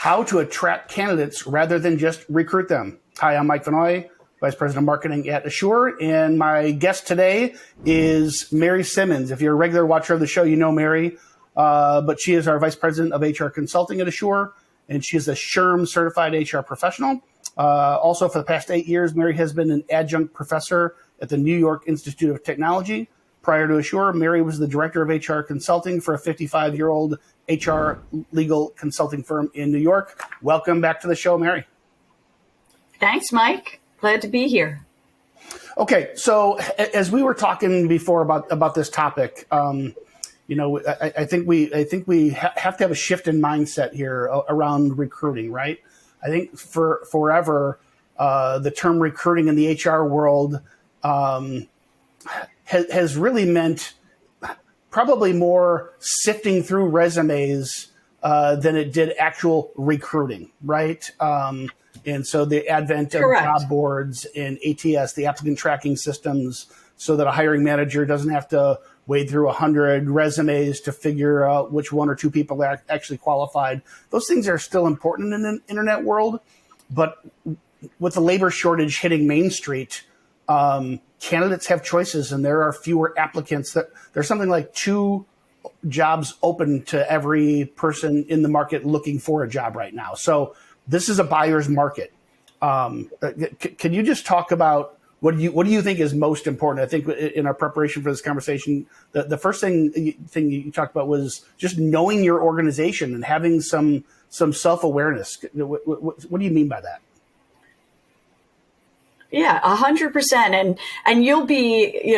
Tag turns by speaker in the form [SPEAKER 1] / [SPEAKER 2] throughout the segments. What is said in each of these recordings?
[SPEAKER 1] how to attract candidates rather than just recruit them. Hi, I'm Mike Vannoy, Vice President of Marketing at Asure, and my guest today is Mary Simmons. If you're a regular watcher of the show, you know Mary, but she is our Vice President of HR Consulting at Asure, and she is a SHRM certified HR professional. Also, for the past 8 years, Mary has been an adjunct professor at the New York Institute of Technology. Prior to Asure, Mary was the Director of HR Consulting for a 55-year-old HR legal consulting firm in New York. Welcome back to the show, Mary.
[SPEAKER 2] Thanks, Mike. Glad to be here.
[SPEAKER 1] Okay, so as we were talking before about this topic, I think we have to have a shift in mindset here around recruiting, right? I think for forever, the term recruiting in the HR world has really meant probably more sifting through resumes than it did actual recruiting, right? And so the advent of
[SPEAKER 2] Correct.
[SPEAKER 1] job boards and ATS, the applicant tracking systems, so that a hiring manager doesn't have to wade through 100 resumes to figure out which one or two people are actually qualified. Those things are still important in the internet world, but with the labor shortage hitting Main Street, candidates have choices and there are fewer applicants. There's something like 2 jobs open to every person in the market looking for a job right now. So this is a buyer's market. Can you just talk about what do you think is most important? I think in our preparation for this conversation, the first thing you talked about was just knowing your organization and having some self-awareness. What do you mean by that?
[SPEAKER 2] Yeah, 100%. And you'll be,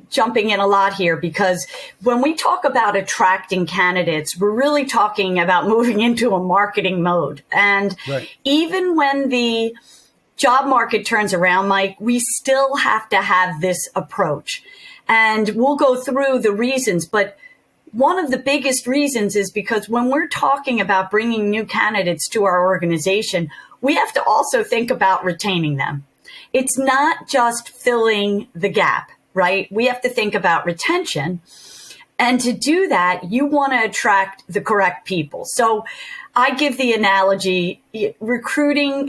[SPEAKER 2] jumping in a lot here, because when we talk about attracting candidates, we're really talking about moving into a marketing mode. And right. Even when the job market turns around, Mike, we still have to have this approach. And we'll go through the reasons, but one of the biggest reasons is because when we're talking about bringing new candidates to our organization, we have to also think about retaining them. It's not just filling the gap, right? We have to think about retention. And to do that, you want to attract the correct people. So I give the analogy,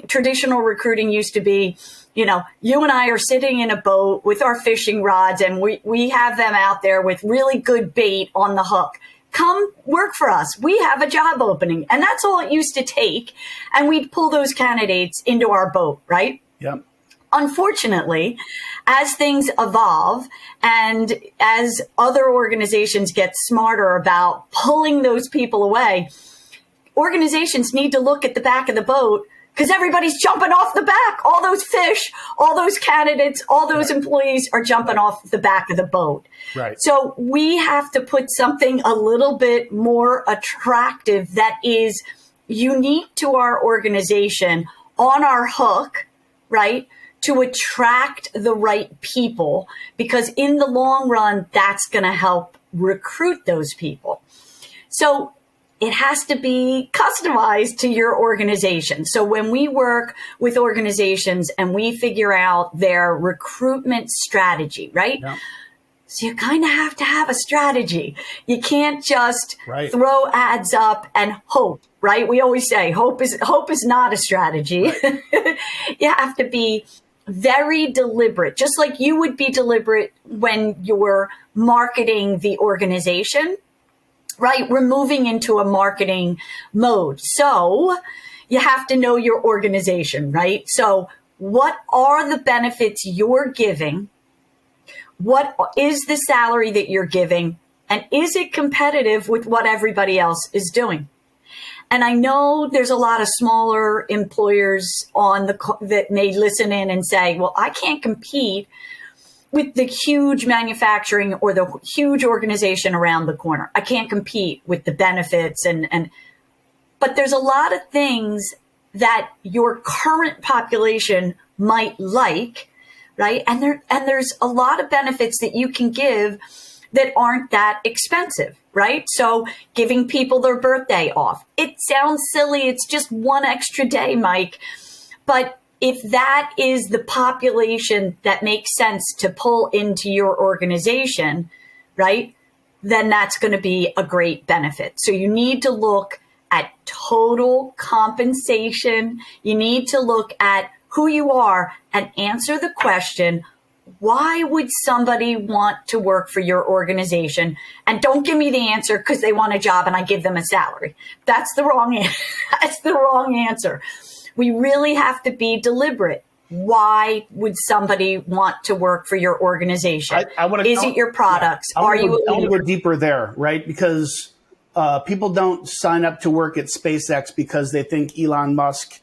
[SPEAKER 2] traditional recruiting used to be, you and I are sitting in a boat with our fishing rods and we have them out there with really good bait on the hook. Come work for us. We have a job opening. And that's all it used to take. And we'd pull those candidates into our boat, right?
[SPEAKER 1] Yep.
[SPEAKER 2] Unfortunately, as things evolve and as other organizations get smarter about pulling those people away, organizations need to look at the back of the boat because everybody's jumping off the back. All those fish, all those candidates, all those employees are jumping off the back of the boat.
[SPEAKER 1] Right.
[SPEAKER 2] So we have to put something a little bit more attractive that is unique to our organization on our hook, right? To attract the right people, because in the long run, that's going to help recruit those people. So it has to be customized to your organization. So when we work with organizations and we figure out their recruitment strategy, right? Yeah. So you kind of have to have a strategy. You can't just throw ads up and hope, right? We always say hope is not a strategy. Right. You have to be very deliberate, just like you would be deliberate when you're marketing the organization, right? We're moving into a marketing mode. So you have to know your organization, right? So what are the benefits you're giving? What is the salary that you're giving? And is it competitive with what everybody else is doing? And I know there's a lot of smaller employers that may listen in and say, well, I can't compete with the huge manufacturing or the huge organization around the corner. I can't compete with the benefits but there's a lot of things that your current population might like, right? And there's a lot of benefits that you can give that aren't that expensive, right? So giving people their birthday off. It sounds silly. It's just one extra day, Mike. But if that is the population that makes sense to pull into your organization, right, then that's going to be a great benefit. So you need to look at total compensation. You need to look at who you are and answer the question, why would somebody want to work for your organization? And don't give me the answer because they want a job and I give them a salary. That's the wrong answer. That's the wrong answer. We really have to be deliberate. Why would somebody want to work for your organization? Is it your products? Are you a leader?
[SPEAKER 1] I want to go deeper there, right? Because people don't sign up to work at SpaceX because they think Elon Musk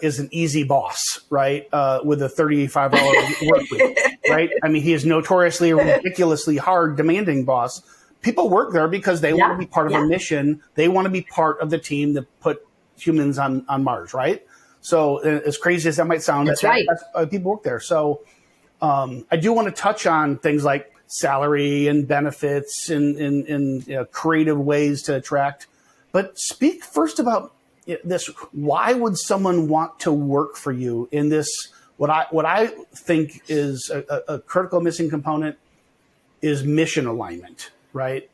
[SPEAKER 1] is an easy boss, right? With a 35-hour work week, right? I mean, he is notoriously a ridiculously hard, demanding boss. People work there because they want to be part of a mission. They want to be part of the team that put humans on Mars, right? So as crazy as that might sound, that's people work there. So I do want to touch on things like salary and benefits and creative ways to attract. But speak first about this. Why would someone want to work for you in this? What I think is a critical missing component is mission alignment, right?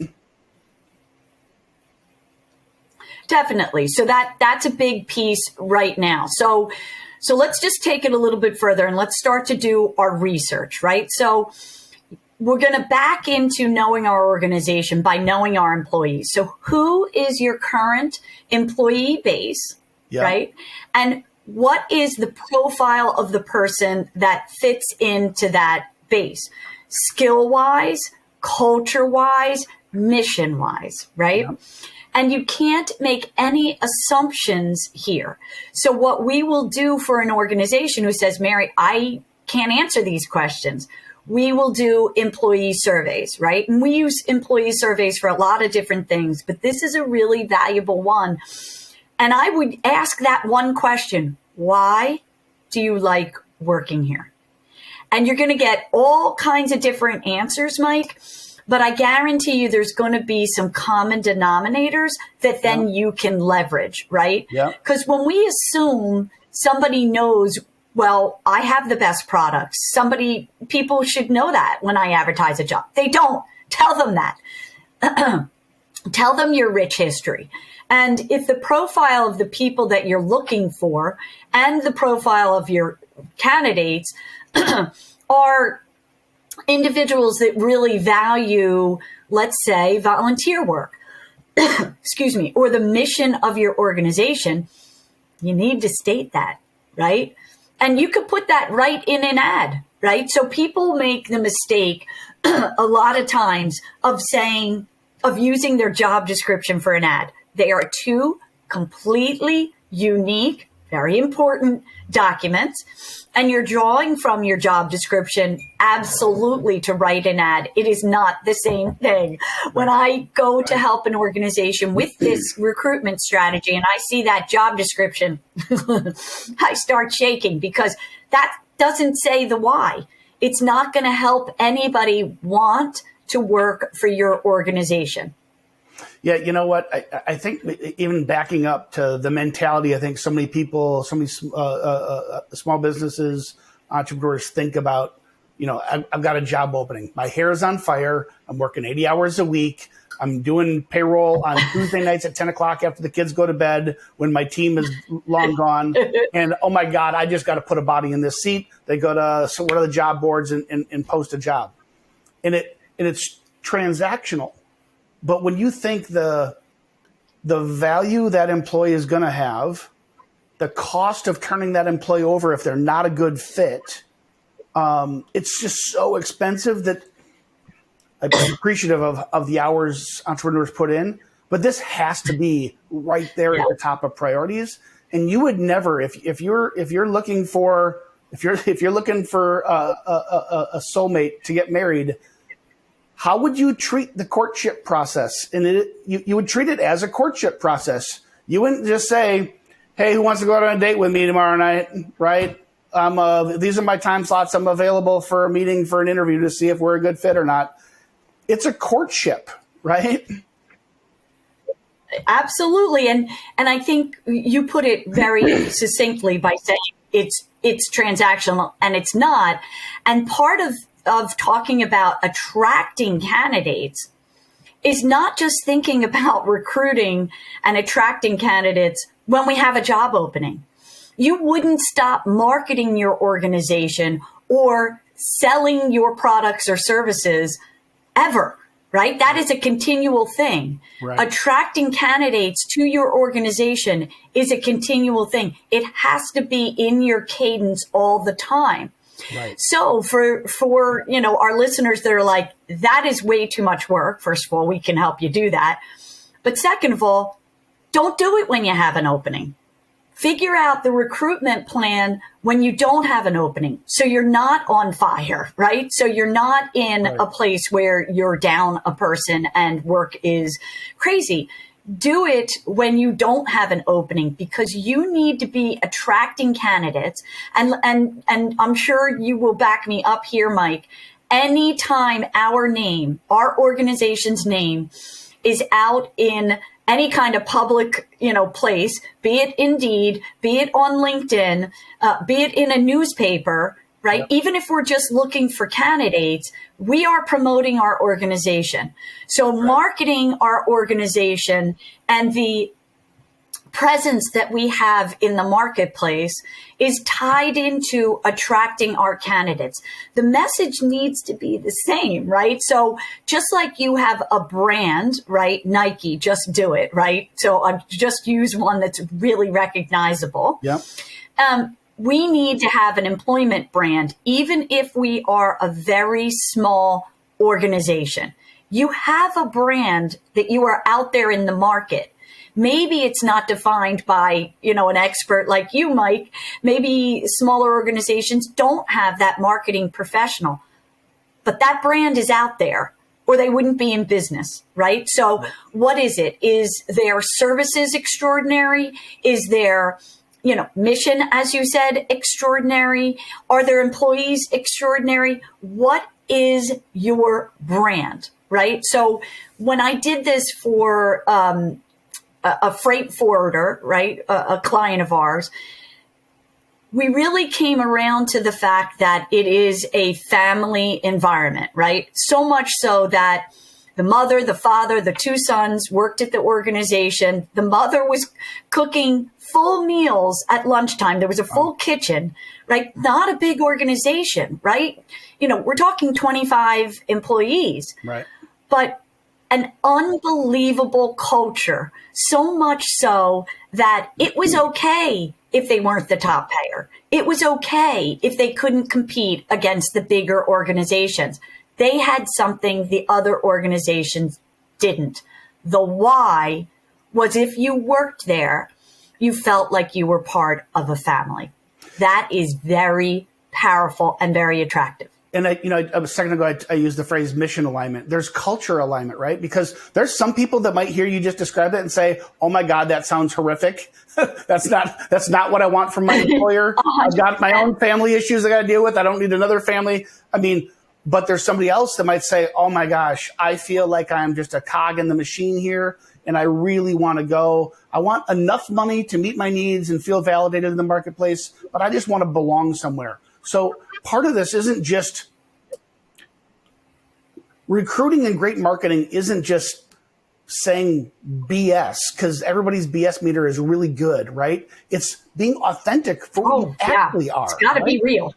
[SPEAKER 2] Definitely. So that's a big piece right now. So let's just take it a little bit further and let's start to do our research, right? So we're going to back into knowing our organization by knowing our employees. So who is your current employee base, right? And what is the profile of the person that fits into that base? Skill-wise, culture-wise, mission-wise, right? Yeah. And you can't make any assumptions here. So what we will do for an organization who says, Mary, I can't answer these questions, we will do employee surveys, right? And we use employee surveys for a lot of different things, but this is a really valuable one. And I would ask that one question, why do you like working here? And you're going to get all kinds of different answers, Mike. But I guarantee you there's going to be some common denominators that then you can leverage, right? Yeah. Because when we assume somebody knows, well, I have the best products, people should know that when I advertise a job. They don't. Tell them that. Tell them your rich history. And if the profile of the people that you're looking for and the profile of your candidates are individuals that really value, let's say, volunteer work, excuse me, or the mission of your organization, you need to state that, right? And you could put that right in an ad, right? So people make the mistake a lot of times of using their job description for an ad. They are two completely unique, very important documents. And you're drawing from your job description absolutely to write an ad. It is not the same thing. When I go to help an organization with this recruitment strategy and I see that job description, I start shaking because that doesn't say the why. It's not going to help anybody want to work for your organization.
[SPEAKER 1] Yeah, you know what? I think even backing up to the mentality, I think so many people, so many small businesses, entrepreneurs think about, I've got a job opening. My hair is on fire. I'm working 80 hours a week. I'm doing payroll on Tuesday nights at 10 o'clock after the kids go to bed when my team is long gone. And, oh, my God, I just got to put a body in this seat. They go to one of the job boards and post a job. And it's transactional. But when you think the value that employee is going to have, the cost of turning that employee over if they're not a good fit, it's just so expensive that I'm appreciative of the hours entrepreneurs put in. But this has to be right there at the top of priorities. And you would never, if you're looking for a soulmate to get married, how would you treat the courtship process? And you would treat it as a courtship process. You wouldn't just say, hey, who wants to go out on a date with me tomorrow night, right? These are my time slots. I'm available for a meeting, for an interview to see if we're a good fit or not. It's a courtship, right?
[SPEAKER 2] Absolutely. And I think you put it very succinctly by saying it's transactional, and it's not. And part of talking about attracting candidates is not just thinking about recruiting and attracting candidates when we have a job opening. You wouldn't stop marketing your organization or selling your products or services ever, right? That is a continual thing.
[SPEAKER 1] Right.
[SPEAKER 2] Attracting candidates to your organization is a continual thing. It has to be in your cadence all the time.
[SPEAKER 1] Right.
[SPEAKER 2] So for our listeners that are like, that is way too much work. First of all, we can help you do that. But second of all, don't do it when you have an opening. Figure out the recruitment plan when you don't have an opening. So you're not on fire, right? So you're not in a place where you're down a person and work is crazy. Do it when you don't have an opening, because you need to be attracting candidates. And I'm sure you will back me up here, Mike. Anytime our organization's name is out in any kind of public, place, be it Indeed, be it on LinkedIn, be it in a newspaper, right? Yep. Even if we're just looking for candidates, we are promoting our organization. So marketing our organization and the presence that we have in the marketplace is tied into attracting our candidates. The message needs to be the same, right? So just like you have a brand, right? Nike, just do it, right? So I'll just use one that's really recognizable.
[SPEAKER 1] Yeah.
[SPEAKER 2] We need to have an employment brand, even if we are a very small organization. You have a brand that you are out there in the market. Maybe it's not defined by, an expert like you, Mike. Maybe smaller organizations don't have that marketing professional, but that brand is out there or they wouldn't be in business, right? So what is it? Is their services extraordinary? Is their, mission, as you said, extraordinary? Are their employees extraordinary? What is your brand, right? So when I did this for, a freight forwarder, right? A client of ours, we really came around to the fact that it is a family environment, right? So much so that the mother, the father, the two sons worked at the organization. The mother was cooking full meals at lunchtime. There was a full kitchen, right? Not a big organization, right? We're talking 25 employees,
[SPEAKER 1] right?
[SPEAKER 2] But an unbelievable culture, so much so that it was okay if they weren't the top payer. It was okay if they couldn't compete against the bigger organizations. They had something the other organizations didn't. The why was if you worked there, you felt like you were part of a family. That is very powerful and very attractive.
[SPEAKER 1] And a second ago, I used the phrase mission alignment. There's culture alignment, right? Because there's some people that might hear you just describe it and say, "Oh my God, that sounds horrific. That's not what I want from my employer. I've got my own family issues I got to deal with. I don't need another family." But there's somebody else that might say, "Oh my gosh, I feel like I'm just a cog in the machine here, and I really want to go. I want enough money to meet my needs and feel validated in the marketplace, but I just want to belong somewhere." So part of this isn't just recruiting, and great marketing isn't just saying BS, because everybody's BS meter is really good, right? It's being authentic for what you actually are.
[SPEAKER 2] It's got to be real.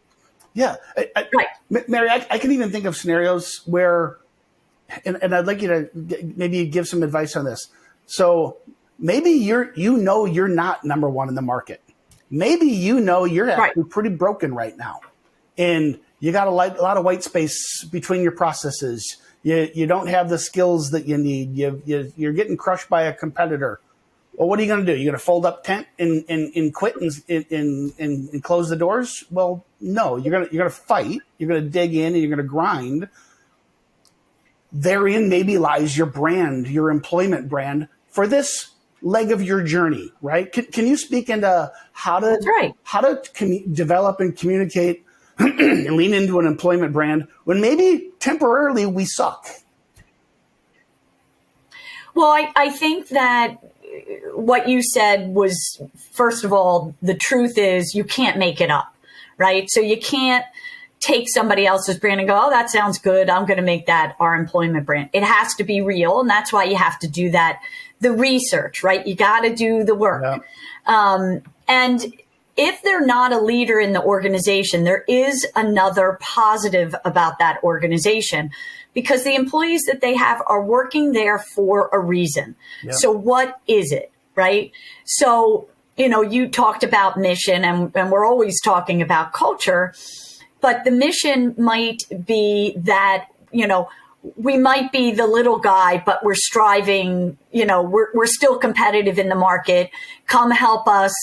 [SPEAKER 1] Yeah.
[SPEAKER 2] Right.
[SPEAKER 1] Mary, I can even think of scenarios where, and I'd like you to maybe give some advice on this. So maybe you're not number one in the market. Maybe you're actually pretty broken right now, and you got a lot of white space between your processes. You don't have the skills that you need. You're getting crushed by a competitor. Well, what are you going to do? You're going to fold up tent and quit and close the doors? Well, no. You're going to fight. You're going to dig in and you're going to grind. Therein maybe lies your brand, your employment brand for this leg of your journey, right? Can you speak into how to develop and communicate and lean into an employment brand when maybe temporarily we suck?
[SPEAKER 2] Well, I think that what you said was, first of all, the truth is you can't make it up, right? So you can't take somebody else's brand and go, oh, that sounds good, I'm going to make that our employment brand. It has to be real. And that's why you have to do that, the research, right? You got to do the work. Yeah. And if they're not a leader in the organization, there is another positive about that organization, because the employees that they have are working there for a reason. Yeah. So what is it, right? So, you talked about mission, and we're always talking about culture, but the mission might be that, we might be the little guy, but we're striving, we're still competitive in the market. Come help us,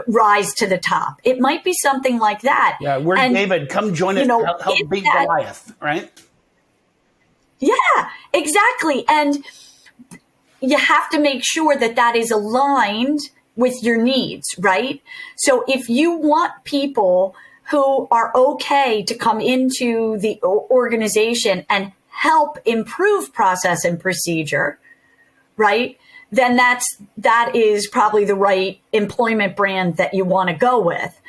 [SPEAKER 2] rise to the top. It might be something like that.
[SPEAKER 1] Yeah, we're David. Come join us. Help beat Goliath, right?
[SPEAKER 2] Yeah, exactly. And you have to make sure that that is aligned with your needs, right? So if you want people who are okay to come into the organization and help improve process and procedure, right? Then that is probably the right employment brand that you want to go with.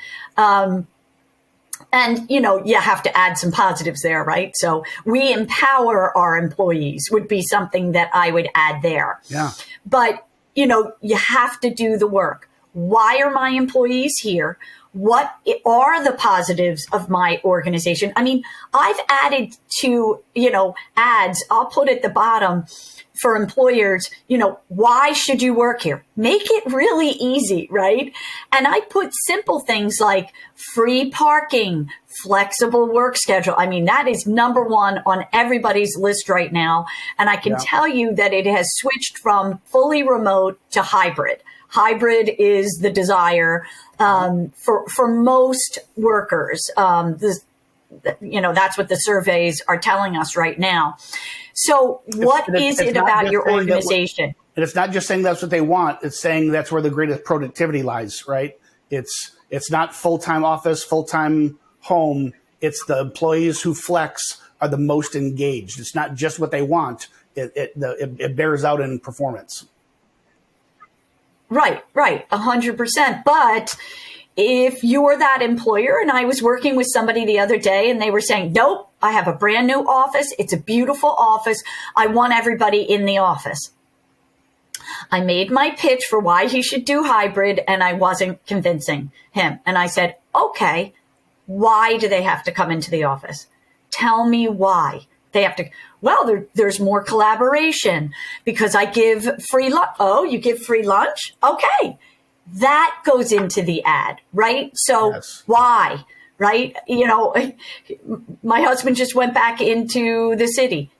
[SPEAKER 2] And, you have to add some positives there, right? So we empower our employees would be something that I would add there.
[SPEAKER 1] Yeah.
[SPEAKER 2] But, you have to do the work. Why are my employees here? What are the positives of my organization? I mean, I've added to, ads, I'll put at the bottom for employers, why should you work here? Make it really easy, right? And I put simple things like free parking, flexible work schedule. I mean, that is number one on everybody's list right now. And I can tell you that it has switched from fully remote to hybrid. Hybrid is the desire for most workers. That's what the surveys are telling us right now. So what is it about your organization?
[SPEAKER 1] And it's not just saying that's what they want. It's saying that's where the greatest productivity lies, right? It's not full-time office, full-time home. It's the employees who flex are the most engaged. It's not just what they want. It bears out in performance.
[SPEAKER 2] Right, 100%. But if you're that employer, and I was working with somebody the other day and they were saying, nope, I have a brand new office. It's a beautiful office. I want everybody in the office. I made my pitch for why he should do hybrid, and I wasn't convincing him. And I said, okay, why do they have to come into the office? Tell me why. They have to, well, there's more collaboration because I give free lunch. Oh, you give free lunch? Okay. That goes into the ad, right? So yes. Why, right? My husband just went back into the city.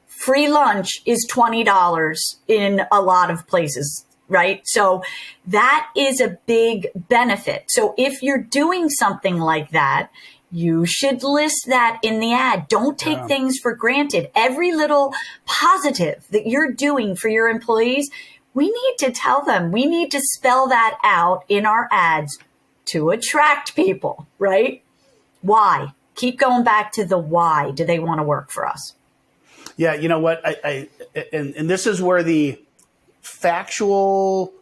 [SPEAKER 2] Free lunch is $20 in a lot of places, right? So that is a big benefit. So if you're doing something like that, you should list that in the ad. Don't take things for granted. Every little positive that you're doing for your employees, we need to tell them. We need to spell that out in our ads to attract people, right? Why? Keep going back to the why do they want to work for us?
[SPEAKER 1] Yeah, you know what? And this is where the factual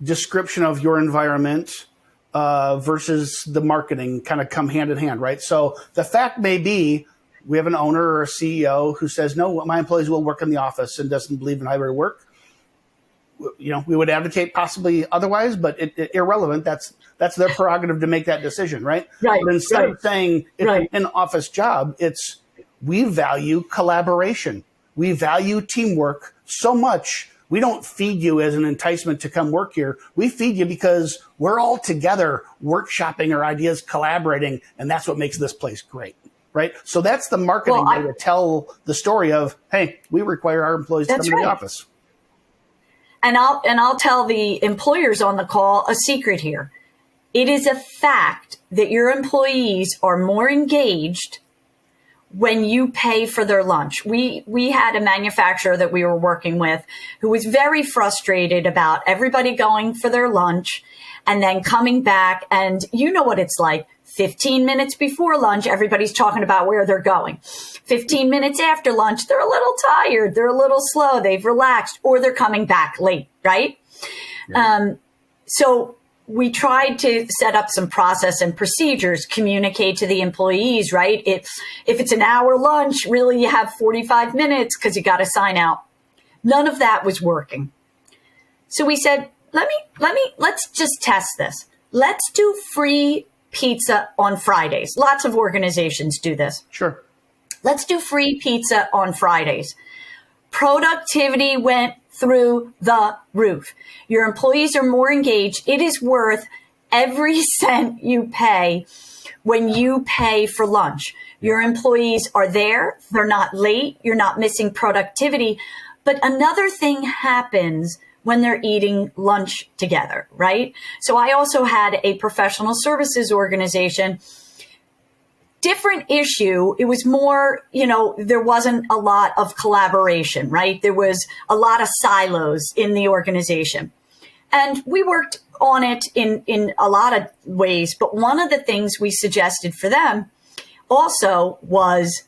[SPEAKER 1] description of your environment versus the marketing kind of come hand in hand, right? So the fact may be we have an owner or a CEO who says, no, my employees will work in the office and doesn't believe in hybrid work. We would advocate possibly otherwise, but irrelevant. That's their prerogative to make that decision, right?
[SPEAKER 2] Right.
[SPEAKER 1] But instead of saying it's an office job, it's we value collaboration. We value teamwork so much. We don't feed you as an enticement to come work here. We feed you because we're all together workshopping our ideas, collaborating, and that's what makes this place great, right? So that's the marketing way to tell the story of, hey, we require our employees to come to the office.
[SPEAKER 2] And I'll tell the employers on the call a secret here. It is a fact that your employees are more engaged when you pay for their lunch. We had a manufacturer that we were working with who was very frustrated about everybody going for their lunch and then coming back. And you know what it's like. 15 minutes before lunch, everybody's talking about where they're going. 15 minutes after lunch, they're a little tired. They're a little slow. They've relaxed, or they're coming back late, right? Yeah. So we tried to set up some process and procedures, communicate to the employees, right? If it's an hour lunch, really you have 45 minutes because you got to sign out. None of that was working. So we said, let's just test this. Let's do free pizza on Fridays. Lots of organizations do this.
[SPEAKER 1] Sure.
[SPEAKER 2] Let's do free pizza on Fridays. Productivity went through the roof. Your employees are more engaged. It is worth every cent you pay when you pay for lunch. Your employees are there. They're not late. You're not missing productivity. But another thing happens when they're eating lunch together, right? So I also had a professional services organization. Different issue. It was more, there wasn't a lot of collaboration, right? There was a lot of silos in the organization. And we worked on it in a lot of ways. But one of the things we suggested for them also was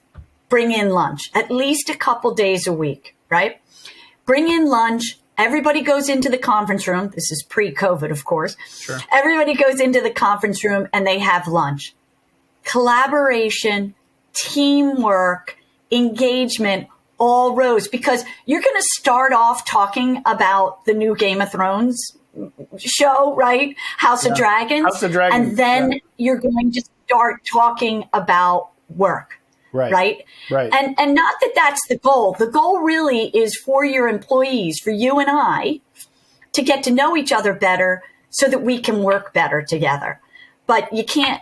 [SPEAKER 2] bring in lunch at least a couple days a week, right? Bring in lunch. Everybody goes into the conference room. This is pre-COVID, of course.
[SPEAKER 1] Sure.
[SPEAKER 2] Everybody goes into the conference room and they have lunch. Collaboration, teamwork, engagement all rose because you're going to start off talking about the new Game of Thrones show, right? House of Dragons.
[SPEAKER 1] House of Dragons.
[SPEAKER 2] And then you're going to start talking about work. Right. And not that that's the goal. The goal really is for your employees, for you and I, to get to know each other better so that we can work better together. But you can't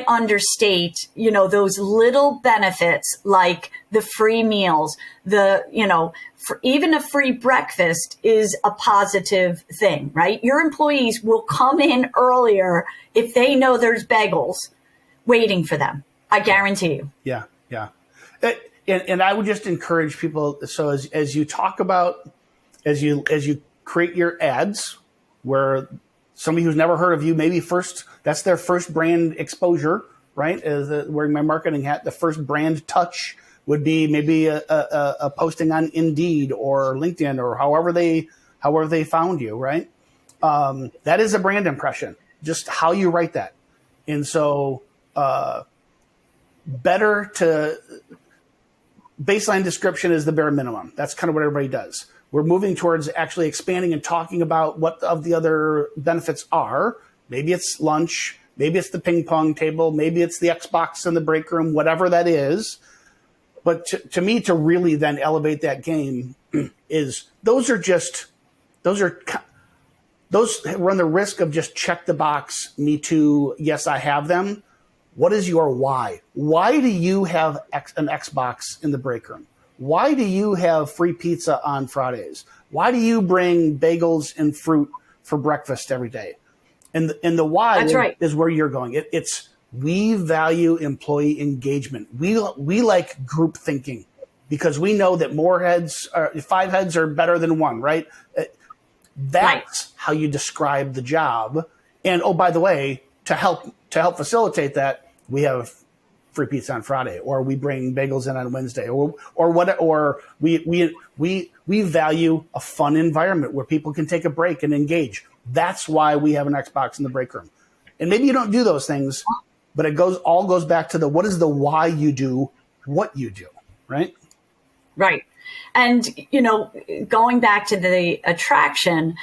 [SPEAKER 2] understate, those little benefits like the free meals, even a free breakfast is a positive thing, right? Your employees will come in earlier if they know there's bagels waiting for them. I guarantee you.
[SPEAKER 1] Yeah. And I would just encourage people. So as you talk about, as you create your ads, where somebody who's never heard of you, maybe that's their first brand exposure, right? Wearing my marketing hat, the first brand touch would be maybe a posting on Indeed or LinkedIn or however they found you, right? That is a brand impression, just how you write that. And so, baseline description is the bare minimum. That's kind of what everybody does. We're moving towards actually expanding and talking about what of the other benefits are. Maybe it's lunch, maybe it's the ping pong table, maybe it's the Xbox in the break room, whatever that is. But to me, to really then elevate that game is those run the risk of just check the box, me too, yes, I have them. What is your why? Why do you have an Xbox in the break room? Why do you have free pizza on Fridays? Why do you bring bagels and fruit for breakfast every day? And the why is where you're going. It's we value employee engagement. We like group thinking because we know that 5 heads are better than one, right? That's how you describe the job. And oh, by the way, to help facilitate that, we have free pizza on Friday, or we bring bagels in on Wednesday, or we value a fun environment where people can take a break and engage. That's why we have an Xbox in the break room. And maybe you don't do those things, but it all goes back to what is the why you do what you do, right?
[SPEAKER 2] Right. And, going back to the attraction,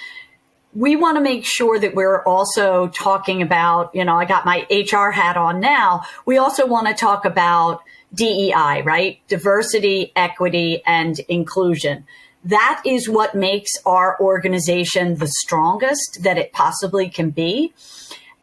[SPEAKER 2] we want to make sure that we're also talking about, I got my HR hat on now. We also want to talk about DEI, right? Diversity, equity, and inclusion. That is what makes our organization the strongest that it possibly can be.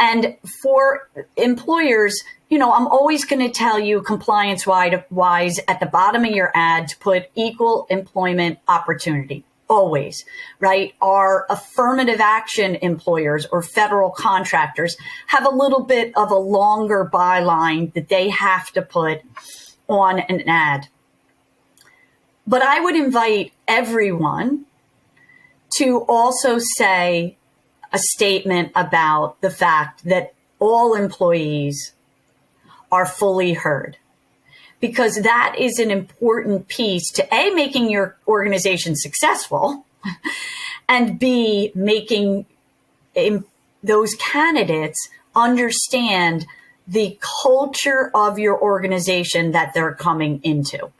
[SPEAKER 2] And for employers, I'm always going to tell you compliance-wise at the bottom of your ad to put equal employment opportunity. Always, right? Our affirmative action employers or federal contractors have a little bit of a longer byline that they have to put on an ad. But I would invite everyone to also say a statement about the fact that all employees are fully heard. Because that is an important piece to A, making your organization successful, and B, making those candidates understand the culture of your organization that they're coming into.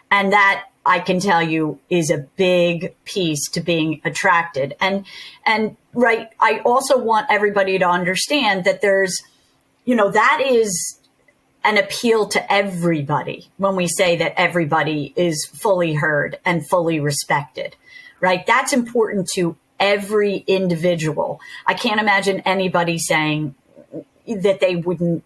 [SPEAKER 2] And that, I can tell you, is a big piece to being attracted. And right, I also want everybody to understand that there's, that is an appeal to everybody when we say that everybody is fully heard and fully respected, right? That's important to every individual. I can't imagine anybody saying that they wouldn't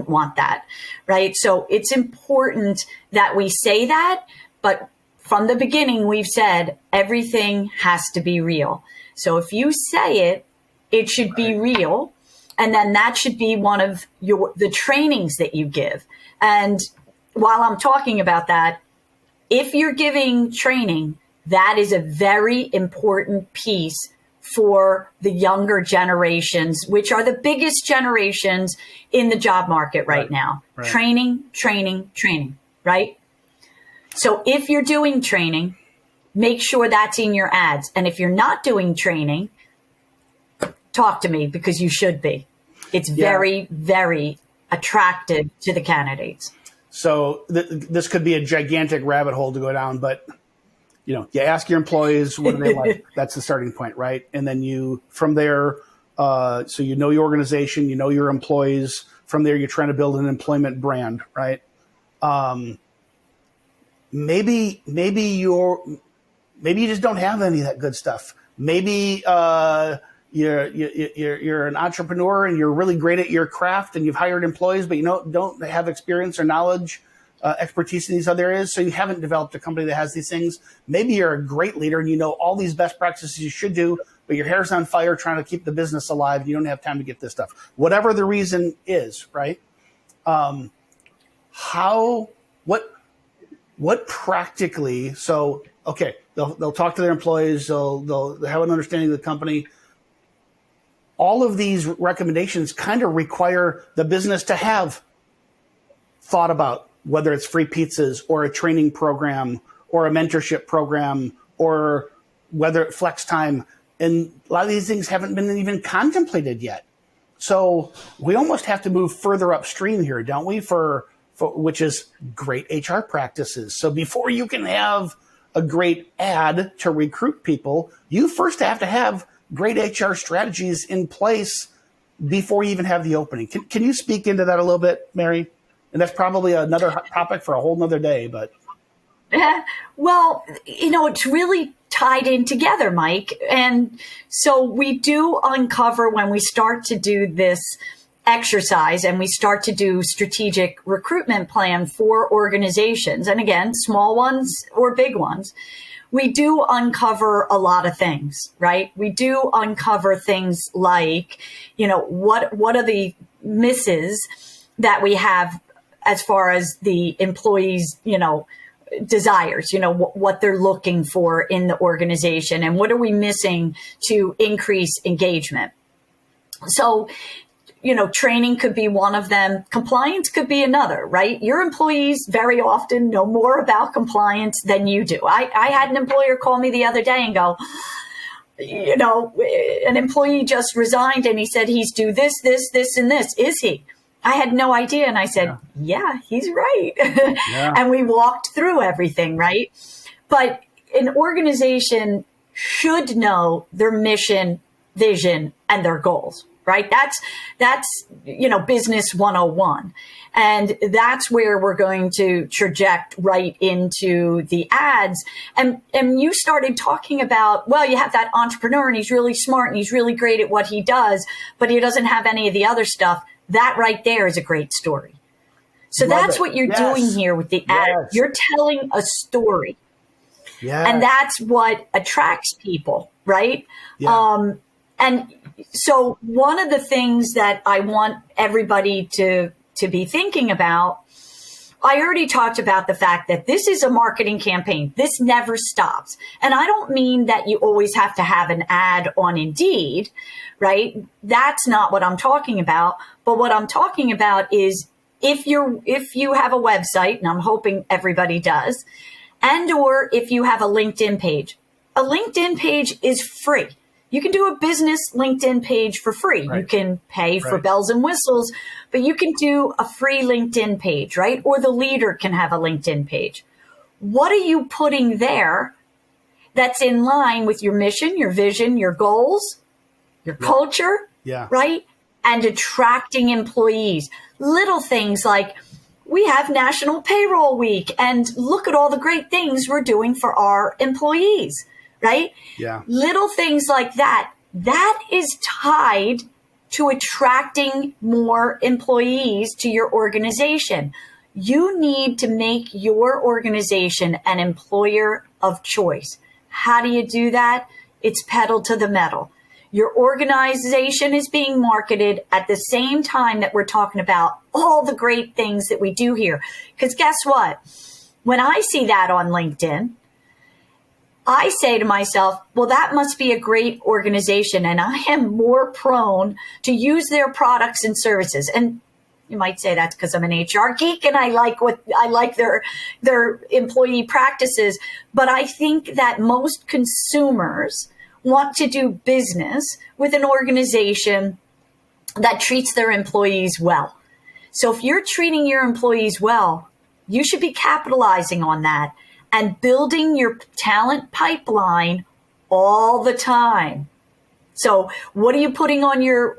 [SPEAKER 2] want that, right? So it's important that we say that, but from the beginning, we've said everything has to be real. So if you say it, it should be real. And then that should be one of the trainings that you give. And while I'm talking about that, if you're giving training, that is a very important piece for the younger generations, which are the biggest generations in the job market right now. Right. Training, right? So if you're doing training, make sure that's in your ads. And if you're not doing training, talk to me, because you should be. It's very, very attractive to the candidates.
[SPEAKER 1] So this could be a gigantic rabbit hole to go down, but you ask your employees what do they like. That's the starting point, right? And then you, from there, so your organization, your employees. From there, you're trying to build an employment brand, right? Maybe you just don't have any of that good stuff. Maybe you're an entrepreneur and you're really great at your craft and you've hired employees, but don't have experience or knowledge, expertise in these other areas. So you haven't developed a company that has these things. Maybe you're a great leader and you know all these best practices you should do, but your hair's on fire trying to keep the business alive. And you don't have time to get this stuff. Whatever the reason is, right? What practically? So okay, they'll talk to their employees. They'll have an understanding of the company. All of these recommendations kind of require the business to have thought about whether it's free pizzas or a training program or a mentorship program or whether it's flex time. And a lot of these things haven't been even contemplated yet. So we almost have to move further upstream here, don't we? For which is great HR practices. So before you can have a great ad to recruit people, you first have to have great HR strategies in place before you even have the opening. Can you speak into that a little bit, Mary? And that's probably another topic for a whole nother day, but.
[SPEAKER 2] Well, it's really tied in together, Mike. And so we do uncover when we start to do this exercise and we start to do strategic recruitment plan for organizations. And again, small ones or big ones. We do uncover a lot of things, right? We do uncover things like, what are the misses that we have as far as the employees, desires, what they're looking for in the organization and what are we missing to increase engagement. So, training could be one of them. Compliance could be another, right? Your employees very often know more about compliance than you do. I had an employer call me the other day and go, an employee just resigned and he said he's due this, and this. Is he? I had no idea. And I said, yeah he's right. Yeah. And we walked through everything, right? But an organization should know their mission, vision, and their goals. Right? That's business 101. And that's where we're going to traject right into the ads. And you started talking about, well, you have that entrepreneur and he's really smart and he's really great at what he does, but he doesn't have any of the other stuff. That right there is a great story. So that's what you're doing here with the ad. Yes. You're telling a story. Yes. And that's what attracts people, right? Yeah. And so one of the things that I want everybody to be thinking about, I already talked about the fact that this is a marketing campaign. This never stops. And I don't mean that you always have to have an ad on Indeed, right? That's not what I'm talking about. But what I'm talking about is if you have a website, and I'm hoping everybody does, and or if you have a LinkedIn page. A LinkedIn page is free. You can do a business LinkedIn page for free.
[SPEAKER 1] Right.
[SPEAKER 2] You can pay for
[SPEAKER 1] Right.
[SPEAKER 2] bells and whistles, but you can do a free LinkedIn page, right? Or the leader can have a LinkedIn page. What are you putting there that's in line with your mission, your vision, your goals, your culture, right? And attracting employees. Little things like, we have National Payroll Week, and look at all the great things we're doing for our employees, right?
[SPEAKER 1] Yeah.
[SPEAKER 2] Little things like that. That is tied to attracting more employees to your organization. You need to make your organization an employer of choice. How do you do that? It's pedal to the metal. Your organization is being marketed at the same time that we're talking about all the great things that we do here. Because guess what? When I see that on LinkedIn, I say to myself, well, that must be a great organization, and I am more prone to use their products and services. And you might say that's because I'm an HR geek and I like their employee practices. But I think that most consumers want to do business with an organization that treats their employees well. So if you're treating your employees well, you should be capitalizing on that and building your talent pipeline all the time. So what are you putting on your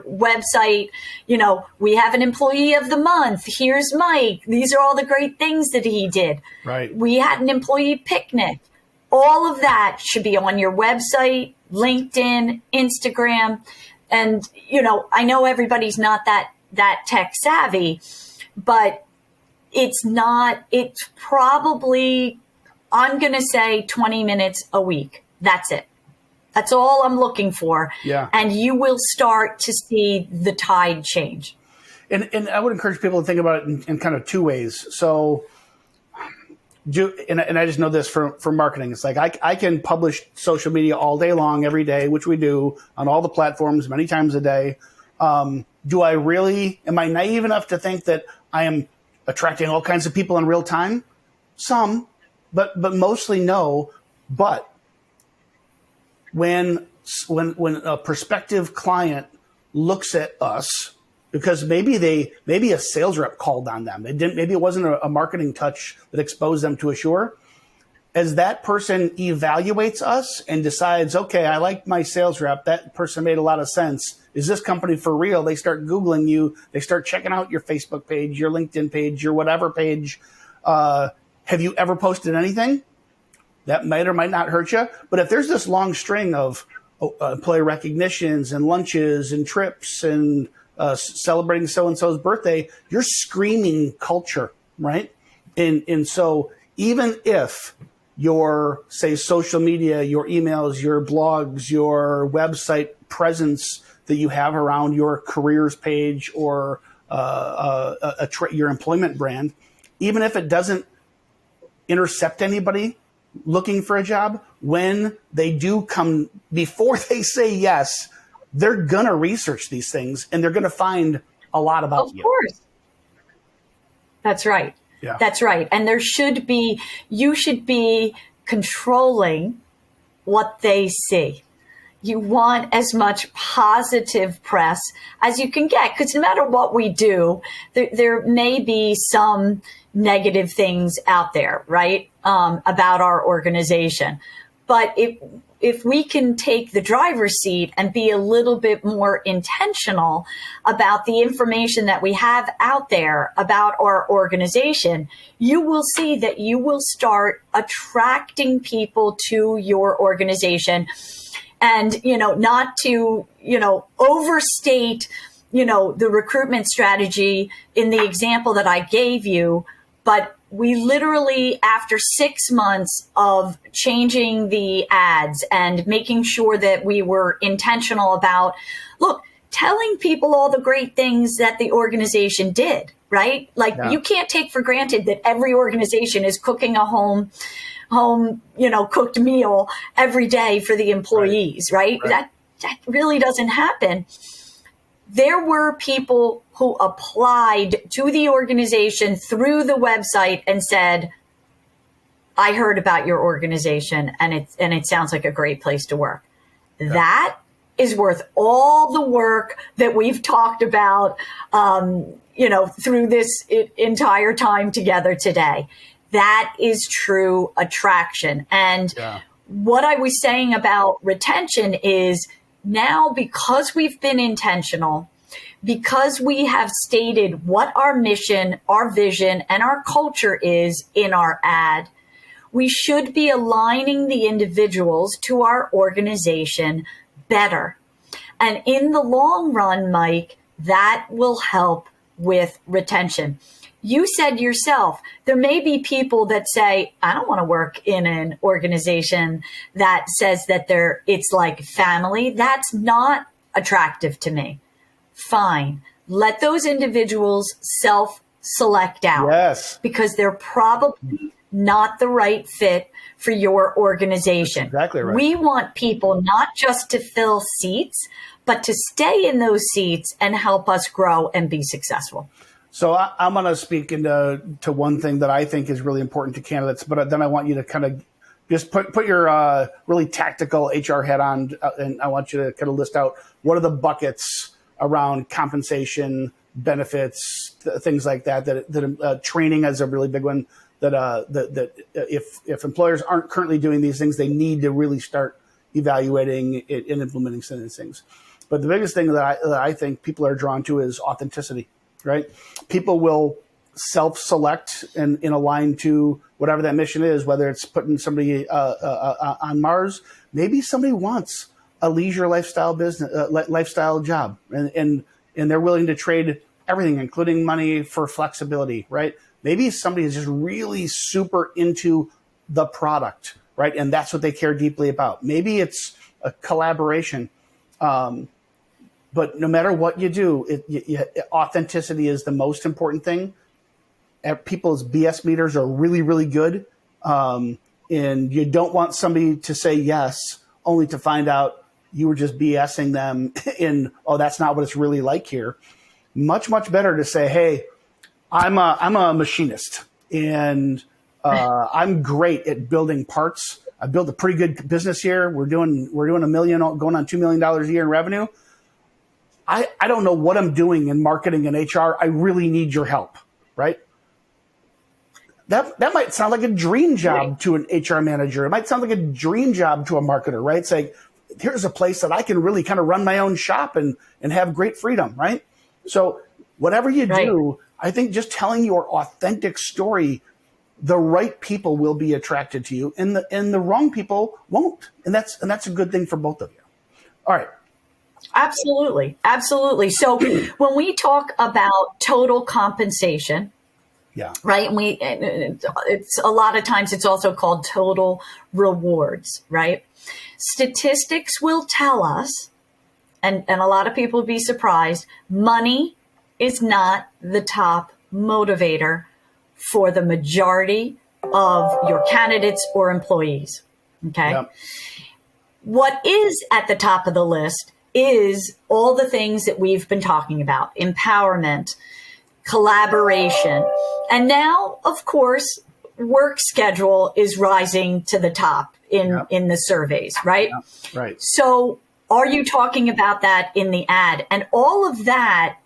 [SPEAKER 2] website? You know, we have an employee of the month. Here's Mike. These are all the great things that he did.
[SPEAKER 1] Right.
[SPEAKER 2] We had an employee picnic. All of that should be on your website, LinkedIn, Instagram. And, you know, I know everybody's not that tech savvy, but it's probably, I'm going to say 20 minutes a week. That's it. That's all I'm looking for.
[SPEAKER 1] Yeah.
[SPEAKER 2] And you will start to see the tide change.
[SPEAKER 1] And I would encourage people to think about it in kind of two ways. So, and I just know this from marketing. It's like I can publish social media all day long, every day, which we do on all the platforms many times a day. Am I naive enough to think that I am attracting all kinds of people in real time? Some, but mostly no. But when a prospective client looks at us, because maybe a sales rep called on them, maybe it wasn't a marketing touch that exposed them to Asure. As that person evaluates us and decides, okay, I like my sales rep, that person made a lot of sense. Is this company for real? They start Googling you. They start checking out your Facebook page, your LinkedIn page, your whatever page. Have you ever posted anything? That might or might not hurt you. But if there's this long string of employee recognitions and lunches and trips and celebrating so-and-so's birthday, you're screaming culture, right? And so even if your, say, social media, your emails, your blogs, your website presence that you have around your careers page or your employment brand, even if it doesn't intercept anybody looking for a job, when they do come, before they say yes, they're going to research these things and they're going to find a lot about you.
[SPEAKER 2] Of course. That's right.
[SPEAKER 1] Yeah.
[SPEAKER 2] That's right. And you should be controlling what they see. You want as much positive press as you can get, because no matter what we do, there may be some negative things out there, right, about our organization. But if we can take the driver's seat and be a little bit more intentional about the information that we have out there about our organization, you will see that you will start attracting people to your organization. And, not to, overstate, the recruitment strategy in the example that I gave you, but we literally, after 6 months of changing the ads and making sure that we were intentional about, telling people all the great things that the organization did, right? You can't take for granted that every organization is cooking a home, cooked meal every day for the employees, right? That really doesn't happen. There were people who applied to the organization through the website and said, I heard about your organization and it sounds like a great place to work. That is worth all the work that we've talked about, through this entire time together today. That is true attraction. And what I was saying about retention is now, because we've been intentional, because we have stated what our mission, our vision, and our culture is in our ad, we should be aligning the individuals to our organization better. And in the long run, Mike, that will help with retention. You said yourself, there may be people that say, I don't want to work in an organization that says that it's like family. That's not attractive to me. Fine. Let those individuals self-select out.
[SPEAKER 1] Yes.
[SPEAKER 2] Because they're probably not the right fit for your organization.
[SPEAKER 1] That's exactly right.
[SPEAKER 2] We want people not just to fill seats, but to stay in those seats and help us grow and be successful.
[SPEAKER 1] So I'm going to speak into one thing that I think is really important to candidates, but then I want you to kind of just put your really tactical HR hat on, and I want you to kind of list out what are the buckets around compensation, benefits, things like that. That training is a really big one. That if employers aren't currently doing these things, they need to really start evaluating it and implementing some of these things. But the biggest thing that I think people are drawn to is authenticity. Right? People will self-select and align to whatever that mission is, whether it's putting somebody on Mars. Maybe somebody wants a leisure lifestyle lifestyle job, and they're willing to trade everything, including money, for flexibility. Right? Maybe somebody is just really super into the product, right? And that's what they care deeply about. Maybe it's a collaboration. But no matter what you do, authenticity is the most important thing. People's BS meters are really, really good. And you don't want somebody to say yes, only to find out you were just BSing them that's not what it's really like here. Much, much better to say, hey, I'm a machinist, and I'm great at building parts. I built a pretty good business here. We're doing $1 million, going on $2 million a year in revenue. I don't know what I'm doing in marketing and HR. I really need your help, right? That might sound like a dream job to an HR manager. It might sound like a dream job to a marketer, right? It's like, here's a place that I can really kind of run my own shop and have great freedom, right? So whatever you do, I think just telling your authentic story, the right people will be attracted to you, and the wrong people won't. And that's a good thing for both of you. All right.
[SPEAKER 2] Absolutely. Absolutely. So when we talk about total compensation, right, and it's a lot of times it's also called total rewards, right? Statistics will tell us, and a lot of people would be surprised, money is not the top motivator for the majority of your candidates or employees. Okay. Yep. What is at the top of the list is all the things that we've been talking about: empowerment, collaboration. And now, of course, work schedule is rising to the top in the surveys, right?
[SPEAKER 1] Yeah, right.
[SPEAKER 2] So are you talking about that in the ad? And all of that,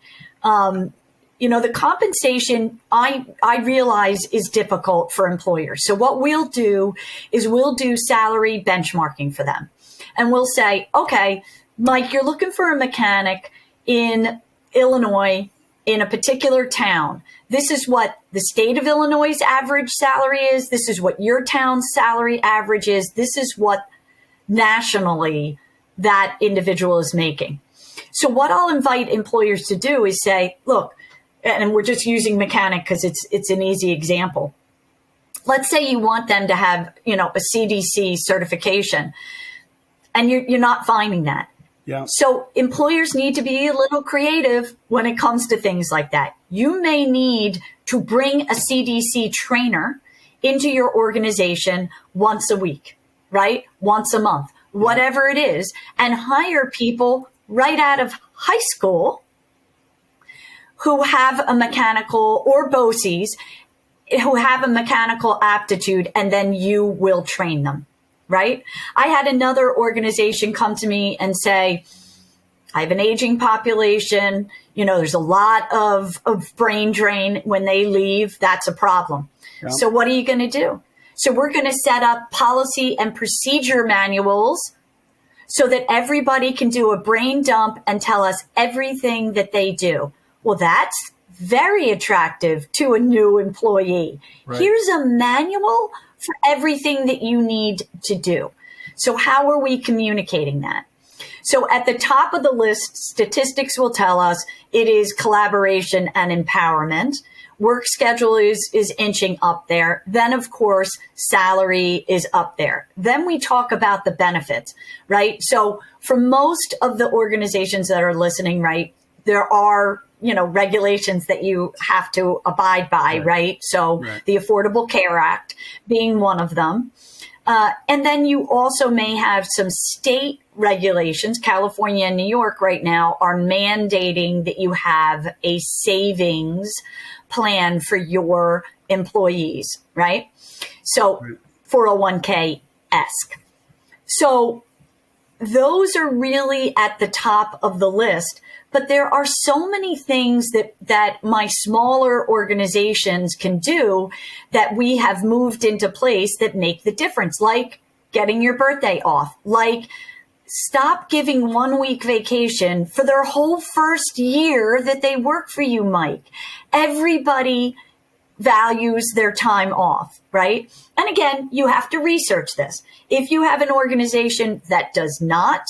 [SPEAKER 2] the compensation, I realize, is difficult for employers. So what we'll do is we'll do salary benchmarking for them. And we'll say, okay, Mike, you're looking for a mechanic in Illinois in a particular town. This is what the state of Illinois' average salary is. This is what your town's salary average is. This is what nationally that individual is making. So what I'll invite employers to do is say, look, and we're just using mechanic because it's an easy example. Let's say you want them to have, a CDC certification, and you're not finding that.
[SPEAKER 1] Yeah.
[SPEAKER 2] So employers need to be a little creative when it comes to things like that. You may need to bring a CDC trainer into your organization once a week, right? Once a month, whatever it is, and hire people right out of high school who have a mechanical, or BOCES, who have a mechanical aptitude, and then you will train them, right? I had another organization come to me and say, I have an aging population. There's a lot of brain drain when they leave. That's a problem. Yeah. So what are you going to do? So we're going to set up policy and procedure manuals so that everybody can do a brain dump and tell us everything that they do. Well, that's very attractive to a new employee. Right. Here's a manual for everything that you need to do. So how are we communicating that? So at the top of the list, statistics will tell us it is collaboration and empowerment. Work schedule is inching up there. Then, of course, salary is up there. Then we talk about the benefits, right? So for most of the organizations that are listening, right, there are, regulations that you have to abide by, right? So the Affordable Care Act being one of them. And then you also may have some state regulations. California and New York right now are mandating that you have a savings plan for your employees, right? So 401k-esque. So those are really at the top of the list. But there are so many things that my smaller organizations can do that we have moved into place that make the difference, like getting your birthday off, like stop giving 1 week vacation for their whole first year that they work for you, Mike. Everybody values their time off, right? And again, you have to research this. If you have an organization that does not,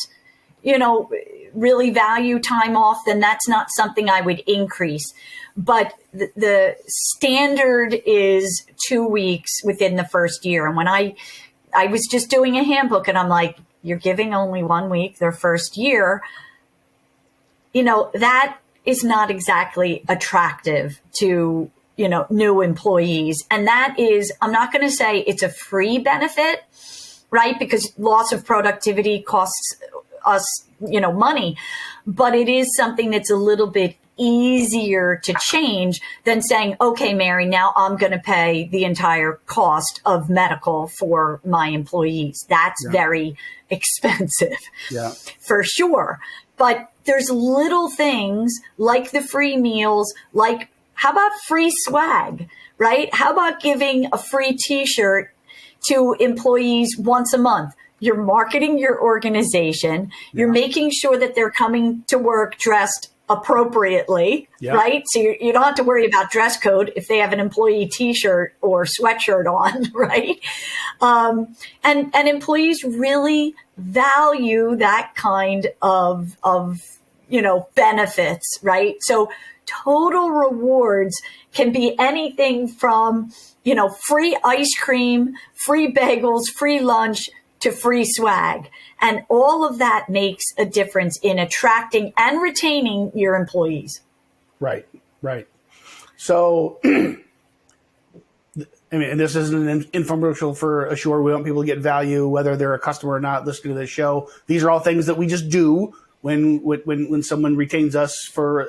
[SPEAKER 2] really value time off, then that's not something I would increase. But the standard is 2 weeks within the first year. And when I was just doing a handbook and I'm like, you're giving only 1 week their first year, that is not exactly attractive to, new employees. And that is, I'm not going to say it's a free benefit, right? Because loss of productivity costs us, money, but it is something that's a little bit easier to change than saying, okay, Mary, now I'm going to pay the entire cost of medical for my employees. That's very expensive, for sure. But there's little things like the free meals, like how about free swag, right? How about giving a free t-shirt to employees once a month? You're marketing your organization. You're making sure that they're coming to work dressed appropriately, right? So you don't have to worry about dress code if they have an employee t-shirt or sweatshirt on, right? And employees really value that kind of benefits, right? So total rewards can be anything from, free ice cream, free bagels, free lunch, to free swag. And all of that makes a difference in attracting and retaining your employees. Right.
[SPEAKER 1] So, and this isn't an infomercial for Assure. We want people to get value, whether they're a customer or not, listening to this show. These are all things that we just do when someone retains us for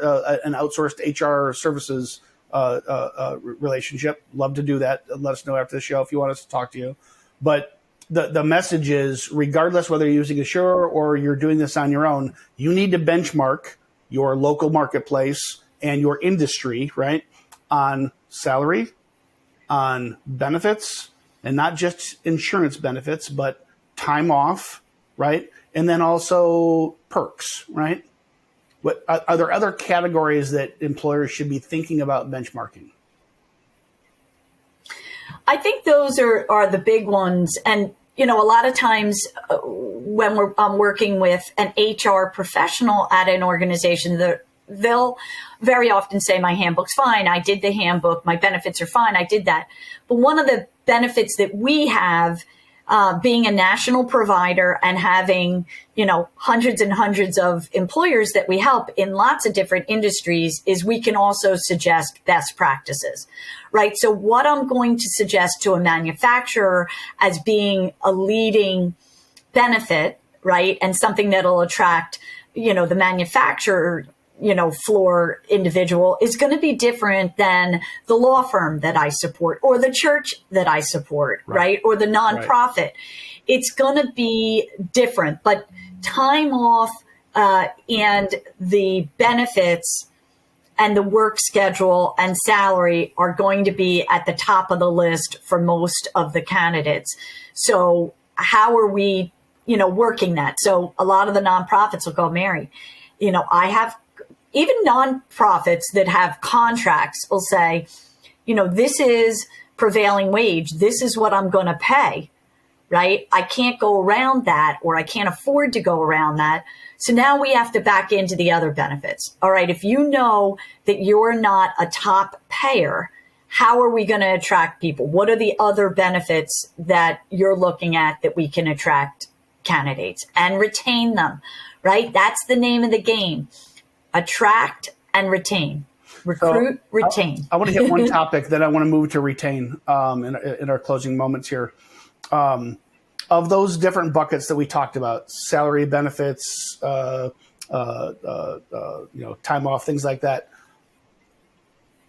[SPEAKER 1] an outsourced HR services relationship. Love to do that. Let us know after the show if you want us to talk to you. But the message is, regardless whether you're using Assure or you're doing this on your own, you need to benchmark your local marketplace and your industry, right, on salary, on benefits, and not just insurance benefits, but time off, right, and then also perks, right? What are there other categories that employers should be thinking about benchmarking?
[SPEAKER 2] I think those are the big ones. And, a lot of times when I'm working with an HR professional at an organization, they'll very often say, my handbook's fine. I did the handbook. My benefits are fine. I did that. But one of the benefits that we have, being a national provider and having, hundreds and hundreds of employers that we help in lots of different industries, is we can also suggest best practices, right? So what I'm going to suggest to a manufacturer as being a leading benefit, right, and something that'll attract, the manufacturer, floor individual, is going to be different than the law firm that I support or the church that I support, right? Or the nonprofit. it's going to be different. But time off and the benefits and the work schedule and salary are going to be at the top of the list for most of the candidates. So how are we, working that? So a lot of the nonprofits will go, Mary, I have even nonprofits that have contracts will say, this is prevailing wage. This is what I'm going to pay, right? I can't go around that, or I can't afford to go around that. So now we have to back into the other benefits. All right. If you know that you're not a top payer, how are we going to attract people? What are the other benefits that you're looking at that we can attract candidates and retain them, right? That's the name of the game. Attract and retain. Recruit, retain.
[SPEAKER 1] I want to hit one topic, then I want to move to retain in our closing moments here. Of those different buckets that we talked about, salary, benefits, time off, things like that,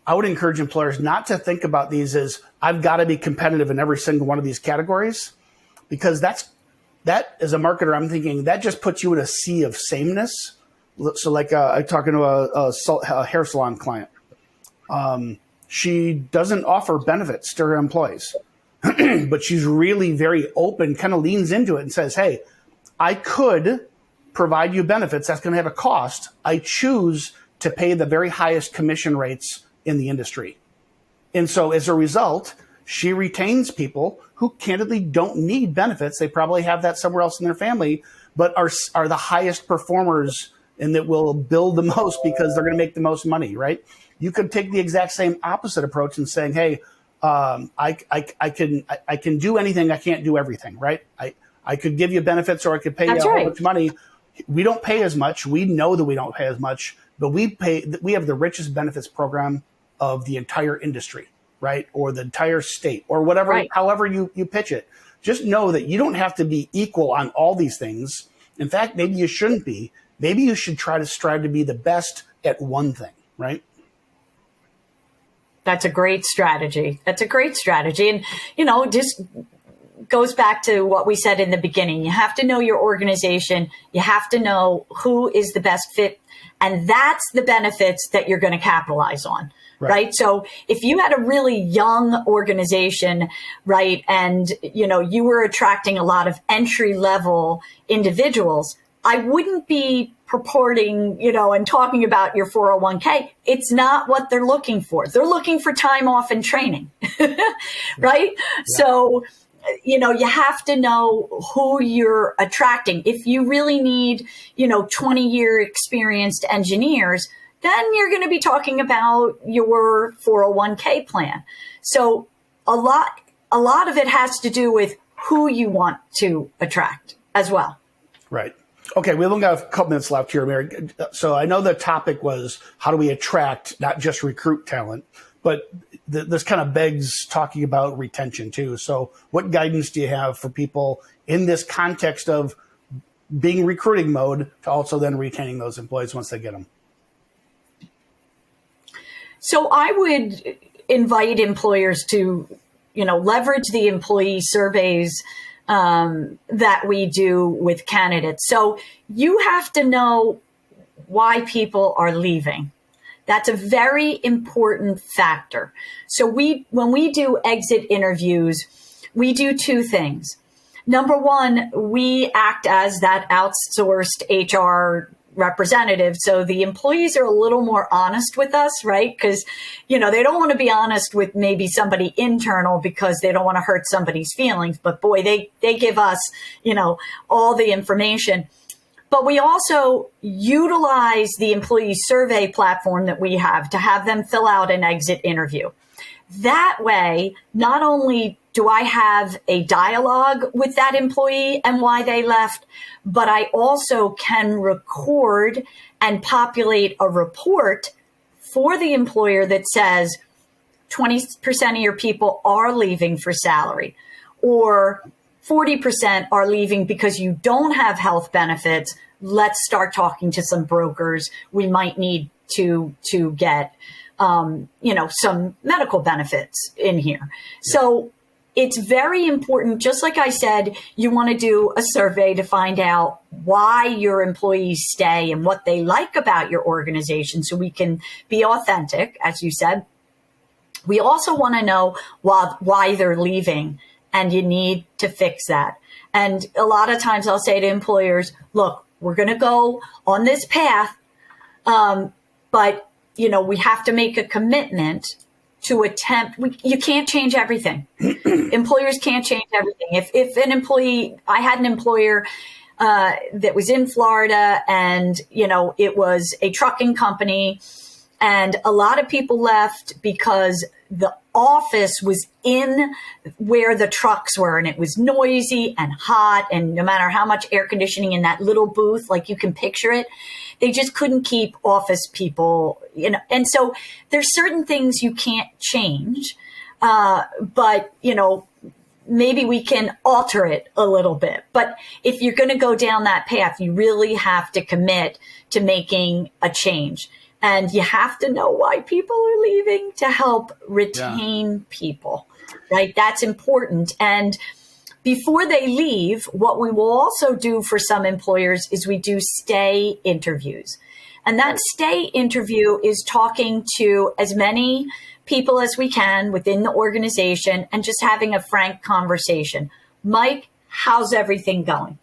[SPEAKER 1] I would encourage employers not to think about these as I've got to be competitive in every single one of these categories, because that as a marketer, I'm thinking that just puts you in a sea of sameness. So like I'm talking to a hair salon client. She doesn't offer benefits to her employees, but she's really very open, kind of leans into it and says, hey, I could provide you benefits. That's going to have a cost. I choose to pay the very highest commission rates in the industry. And so as a result, she retains people who candidly don't need benefits. They probably have that somewhere else in their family, but are the highest performers and that will build the most because they're going to make the most money, right? You could take the exact same opposite approach and saying, hey, I can do anything. I can't do everything, right? I could give you benefits, or I could pay you a whole bunch of money. We don't pay as much. We know that we don't pay as much, but we have the richest benefits program of the entire industry, right? Or the entire state, or whatever, right. However you pitch it. Just know that you don't have to be equal on all these things. In fact, maybe you shouldn't be. Maybe you should try to strive to be the best at one thing, right?
[SPEAKER 2] That's a great strategy. And, just goes back to what we said in the beginning. You have to know your organization. You have to know who is the best fit. And that's the benefits that you're going to capitalize on, right? So if you had a really young organization, right, and, you were attracting a lot of entry level individuals, I wouldn't be purporting, and talking about your 401k. It's not what they're looking for. They're looking for time off and training, right? Yeah. So, you have to know who you're attracting. If you really need, 20-year experienced engineers, then you're going to be talking about your 401k plan. So a lot of it has to do with who you want to attract as well.
[SPEAKER 1] Right. Okay, we only got a couple minutes left here, Mary. So I know the topic was how do we attract, not just recruit talent, but this kind of begs talking about retention too. So what guidance do you have for people in this context of being recruiting mode to also then retaining those employees once they get them?
[SPEAKER 2] So I would invite employers to, leverage the employee surveys that we do with candidates. So you have to know why people are leaving. That's a very important factor. So when we do exit interviews, we do two things. Number one, we act as that outsourced HR representative. So the employees are a little more honest with us, right? Because, they don't want to be honest with maybe somebody internal because they don't want to hurt somebody's feelings. But boy, they give us, all the information. But we also utilize the employee survey platform that we have to have them fill out an exit interview. That way, not only do I have a dialogue with that employee and why they left, but I also can record and populate a report for the employer that says 20% of your people are leaving for salary, or 40% are leaving because you don't have health benefits. Let's start talking to some brokers. We might need to get, some medical benefits in here. So it's very important. Just like I said, you want to do a survey to find out why your employees stay and what they like about your organization so we can be authentic, as you said. We also want to know why they're leaving, and you need to fix that. And a lot of times I'll say to employers, look, we're going to go on this path, but we have to make a commitment to attempt. You can't change everything. Employers can't change everything. If an employee, I had an employer that was in Florida, and it was a trucking company, and a lot of people left because the office was in where the trucks were, and it was noisy and hot, and no matter how much air conditioning in that little booth, like you can picture it, they just couldn't keep office people, And so there's certain things you can't change, but maybe we can alter it a little bit. But if you're going to go down that path, you really have to commit to making a change. And you have to know why people are leaving to help retain people, right? That's important. And before they leave, what we will also do for some employers is we do stay interviews. And that stay interview is talking to as many people as we can within the organization and just having a frank conversation. Mike, how's everything going?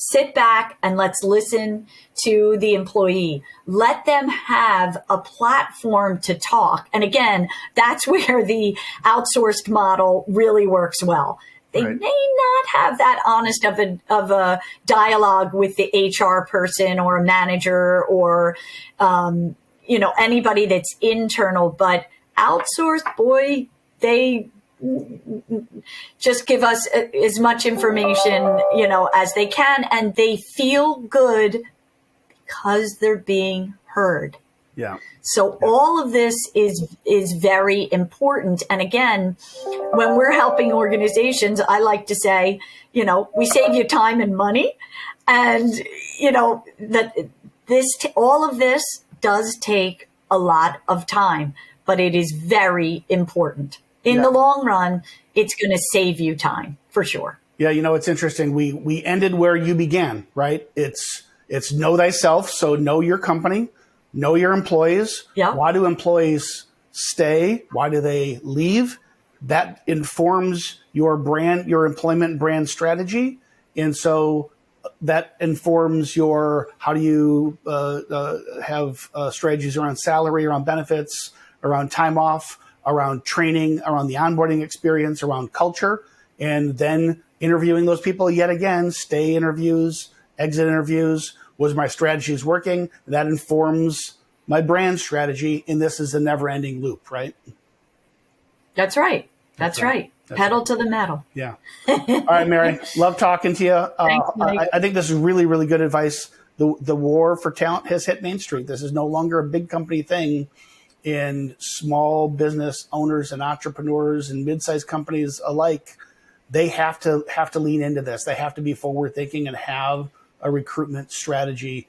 [SPEAKER 2] Sit back and let's listen to the employee. Let them have a platform to talk. And again, that's where the outsourced model really works well. They may not have that honest of a dialogue with the HR person or a manager or, anybody that's internal, but outsourced, boy, they just give us as much information, as they can, and they feel good because they're being heard.
[SPEAKER 1] Yeah.
[SPEAKER 2] So all of this is very important. And again, when we're helping organizations, I like to say, we save you time and money, and all of this does take a lot of time, but it is very important. In the long run, it's going to save you time for sure.
[SPEAKER 1] Yeah, it's interesting. We ended where you began, right? It's know thyself. So know your company, know your employees.
[SPEAKER 2] Yeah.
[SPEAKER 1] Why do employees stay? Why do they leave? That informs your brand, your employment brand strategy. And so that informs how do you have strategies around salary, around benefits, around time off, around training, around the onboarding experience, around culture, and then interviewing those people yet again, stay interviews, exit interviews. Was my strategies working? That informs my brand strategy, and this is a never-ending loop, right?
[SPEAKER 2] That's right. That's right. Pedal to the metal.
[SPEAKER 1] Yeah. All right, Mary. Love talking to you.
[SPEAKER 2] Thanks, Mike.
[SPEAKER 1] I think this is really, really good advice. The war for talent has hit Main Street. This is no longer a big company thing. And small business owners and entrepreneurs and mid-sized companies alike, they have to lean into this. They have to be forward thinking and have a recruitment strategy.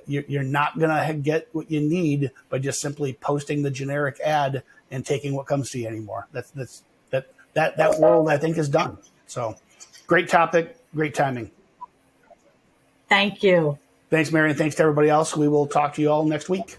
[SPEAKER 1] You're not going to get what you need by just simply posting the generic ad and taking what comes to you anymore. That world, I think, is done. So great topic, great timing.
[SPEAKER 2] Thank you.
[SPEAKER 1] Thanks, Mary, and thanks to everybody else. We will talk to you all next week.